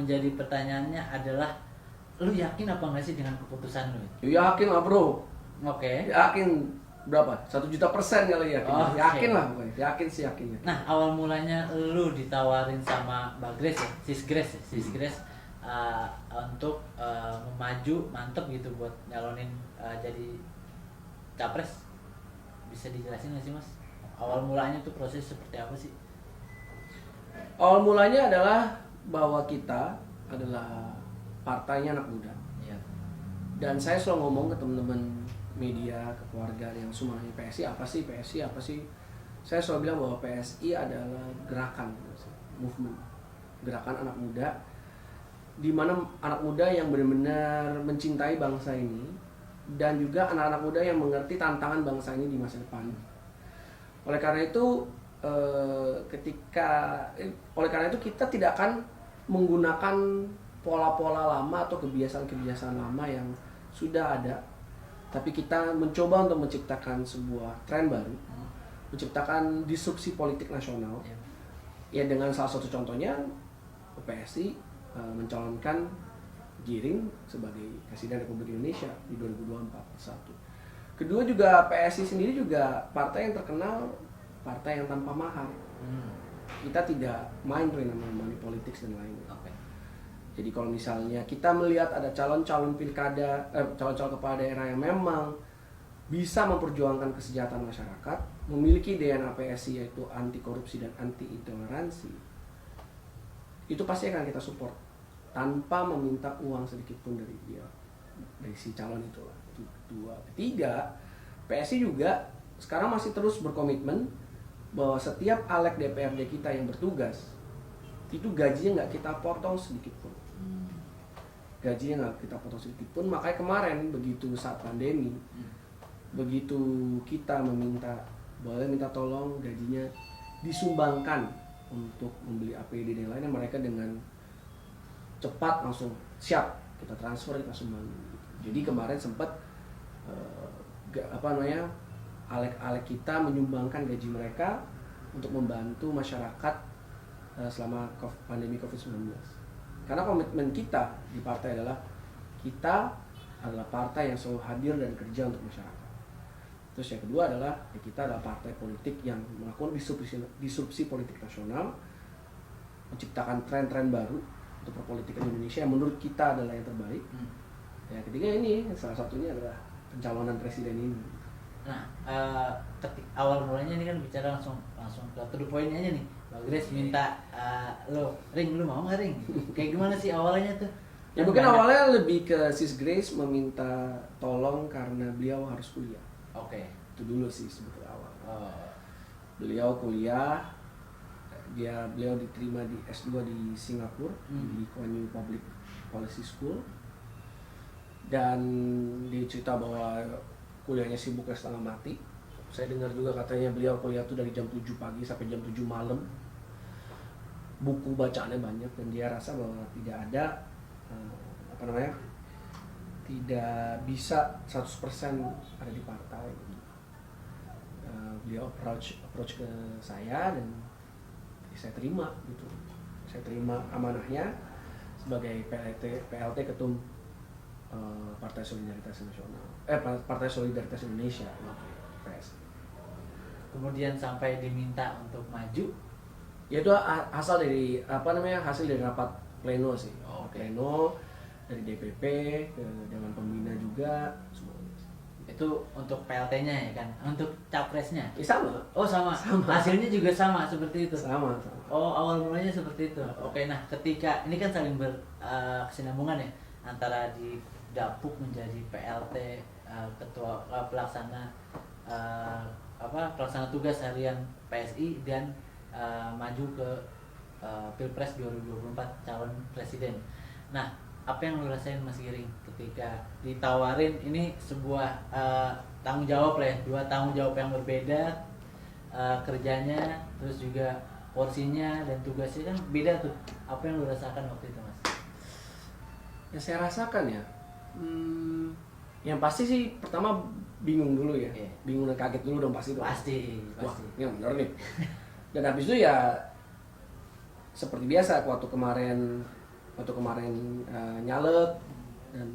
menjadi pertanyaannya adalah, lu yakin apa nggak sih dengan keputusan lu? Yakin lah bro. Oke. Yakin berapa? 1.000.000% kali yakin. Oh, Yakin oke. lah pokoknya. Yakin sih yakin. Nah, awal mulanya lu ditawarin sama Mbak Grace ya, Sis Grace, untuk maju mantep gitu buat nyalonin jadi capres. Bisa dijelasin nggak sih Mas? Awal mulanya tuh proses seperti apa sih? Awal mulanya adalah bahwa kita adalah partainya anak muda. Iya. Dan saya selalu ngomong ke teman-teman media, ke keluarga yang semuanya PSI apa sih, PSI apa sih. Saya selalu bilang bahwa PSI adalah gerakan, movement, gerakan anak muda, di mana anak muda yang benar-benar mencintai bangsa ini, dan juga anak-anak muda yang mengerti tantangan bangsa ini di masa depan. Oleh karena itu, kita tidak akan menggunakan pola-pola lama atau kebiasaan-kebiasaan lama yang sudah ada, tapi kita mencoba untuk menciptakan sebuah tren baru, menciptakan disrupsi politik nasional. Ya, dengan salah satu contohnya PSI mencalonkan Giring sebagai Presiden Republik Indonesia di 2024. Kedua juga PSI sendiri juga partai yang terkenal partai yang tanpa mahar. Kita tidak main money politics dan lainnya. Oke. Jadi kalau misalnya kita melihat ada calon-calon pilkada, calon-calon kepala daerah yang memang bisa memperjuangkan kesejahteraan masyarakat, memiliki DNA PSI yaitu anti korupsi dan anti intoleransi, itu pasti akan kita support tanpa meminta uang sedikit pun dari dia, dari si calon itu lah. Itu dua. Ketiga, PSI juga sekarang masih terus berkomitmen bahwa setiap caleg DPRD kita yang bertugas itu gajinya nggak kita potong sedikit pun. Gajinya nggak kita potong sedikit pun. Makanya kemarin begitu saat pandemi, begitu kita boleh minta tolong gajinya disumbangkan untuk membeli APD dan lainnya, mereka dengan cepat langsung siap kita transfer, kita sumbang. Jadi kemarin sempat alek-alek kita menyumbangkan gaji mereka untuk membantu masyarakat selama pandemi COVID-19. Karena komitmen kita di partai adalah kita adalah partai yang selalu hadir dan kerja untuk masyarakat. Terus yang kedua adalah kita adalah partai politik yang melakukan disrupsi politik nasional, menciptakan tren-tren baru untuk perpolitikan Indonesia yang menurut kita adalah yang terbaik. Ya, ketiga ini salah satunya adalah pencalonan presiden ini. Nah, awal mulanya ini kan bicara langsung ke to the point aja nih. Mbak Grace minta lu mau nggak Ring? Kayak gimana sih awalnya tuh? Ya mungkin awalnya lebih ke Sis Grace meminta tolong karena beliau harus kuliah. Oke. Itu dulu sih sebetulnya awal. Oh. Beliau kuliah, beliau diterima di S2 di Singapura, di Kuala Lumpur Public Policy School. Dan dia cerita bahwa kuliahnya sibuknya setengah mati. Saya dengar juga katanya beliau kuliah tuh dari jam 7 pagi sampai jam 7 malam. Buku bacaannya banyak dan dia rasa bahwa tidak ada tidak bisa 100% ada di partai. Beliau approach ke saya dan saya terima gitu. Saya terima amanahnya sebagai PLT Ketum Partai Solidaritas Nasional, Partai Solidaritas Indonesia, PSI. Kemudian sampai diminta untuk maju, Yaitu hasil dari hasil dari rapat pleno sih. Pleno dari DPP ke Dewan Pembina juga semuanya. itu untuk PLT-nya ya kan, untuk capresnya. Sama. Oh sama. Hasilnya juga sama seperti itu. Sama. Oh, awal mulanya seperti itu. Oke, nah ketika ini kan saling berkesinambungan ya antara di dapuk menjadi PLT, ketua pelaksana tugas harian PSI dan maju ke Pilpres 2024 calon presiden. Nah, apa yang lu rasain Mas Giring ketika ditawarin ini sebuah tanggung jawab lah ya, dua tanggung jawab yang berbeda, kerjanya terus juga porsinya dan tugasnya kan beda tuh. Apa yang lu rasakan waktu itu Mas? Ya saya rasakan ya, yang pasti sih pertama bingung dulu ya, bingung dan kaget dulu dong pasti. Wah, ini bener nih. Dan habis itu ya seperti biasa waktu kemarin waktu kemarin nyalek dan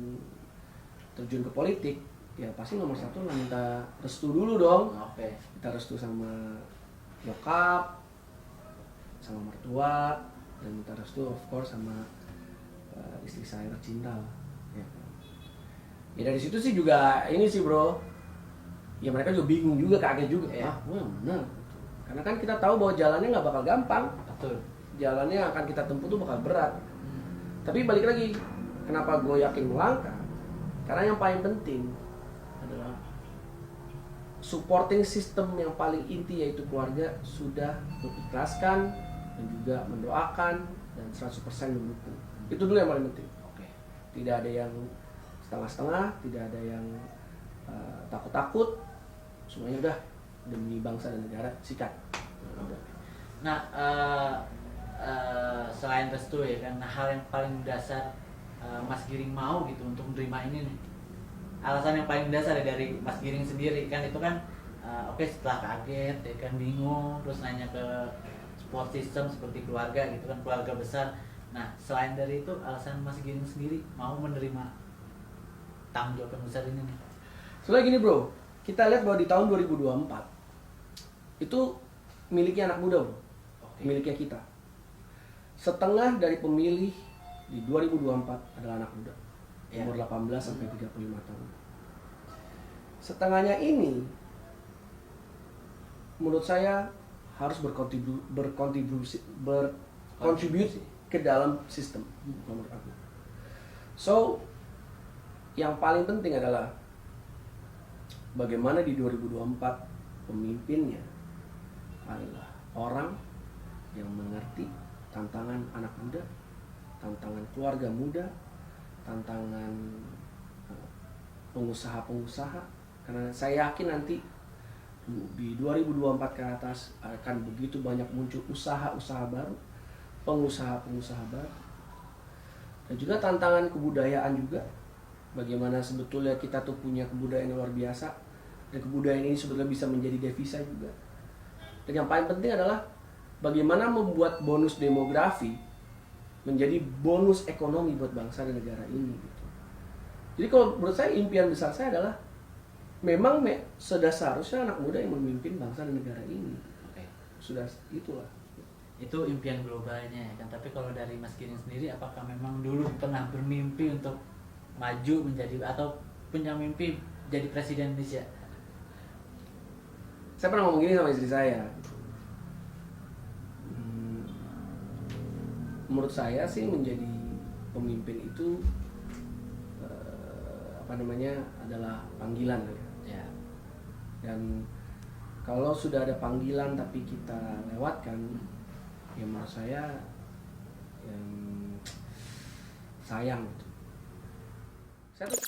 terjun ke politik, ya pasti nomor satu lah minta restu dulu dong. Oke. Kita restu sama nyokap, sama mertua, dan minta restu of course sama istri saya tercinta lah. Ya. Ya dari situ sih juga ini sih bro, ya mereka juga bingung juga, kaget juga. Iya. Wah benar. Karena kan kita tahu bahwa jalannya nggak bakal gampang, Betul. jalannya yang akan kita tempuh tuh bakal berat. Tapi balik lagi, kenapa gue yakin melangkah? Karena yang paling penting adalah supporting system yang paling inti, yaitu keluarga sudah mengikhlaskan dan juga mendoakan dan 100% mendukung. Itu dulu yang paling penting. Oke. Tidak ada yang setengah-setengah, tidak ada yang takut-takut, semuanya udah demi bangsa dan negara, sikat. Udah. Nah, selain restu ya kan, hal yang paling dasar Mas Giring mau gitu untuk menerima ini nih, alasan yang paling dasar ya dari Mas Giring sendiri kan, itu kan oke, setelah kaget ya kan, bingung, terus nanya ke support system seperti keluarga gitu kan, keluarga besar. Nah, selain dari itu, alasan Mas Giring sendiri mau menerima tanggung jawab yang besar ini nih. Soalnya gini bro, kita lihat bahwa di tahun 2024 itu miliknya anak muda bro, Oke. miliknya kita. Setengah dari pemilih di 2024 adalah anak muda, Ya. umur 18 sampai 35 tahun. Setengahnya ini menurut saya harus berkontribusi ke dalam sistem menurut aku. So, yang paling penting adalah bagaimana di 2024 pemimpinnya adalah orang yang mengerti tantangan anak muda, tantangan keluarga muda, tantangan pengusaha-pengusaha. Karena saya yakin nanti di 2024 ke atas akan begitu banyak muncul usaha-usaha baru, pengusaha-pengusaha baru. Dan juga tantangan kebudayaan juga. Bagaimana sebetulnya kita tuh punya kebudayaan yang luar biasa, dan kebudayaan ini sebetulnya bisa menjadi devisa juga. Dan yang paling penting adalah bagaimana membuat bonus demografi menjadi bonus ekonomi buat bangsa dan negara ini gitu. Jadi kalau menurut saya impian besar saya adalah memang sudah seharusnya anak muda yang memimpin bangsa dan negara ini. Oke. Sudah itulah. Itu impian globalnya ya kan. Tapi kalau dari Mas Giring sendiri, apakah memang dulu pernah bermimpi untuk maju menjadi, atau punya mimpi jadi presiden Indonesia? Saya pernah ngomong gini sama istri saya. Menurut saya sih menjadi pemimpin itu adalah panggilan ya. Ya. Dan kalau sudah ada panggilan tapi kita lewatkan, ya menurut saya yang sayang gitu. Saya tuh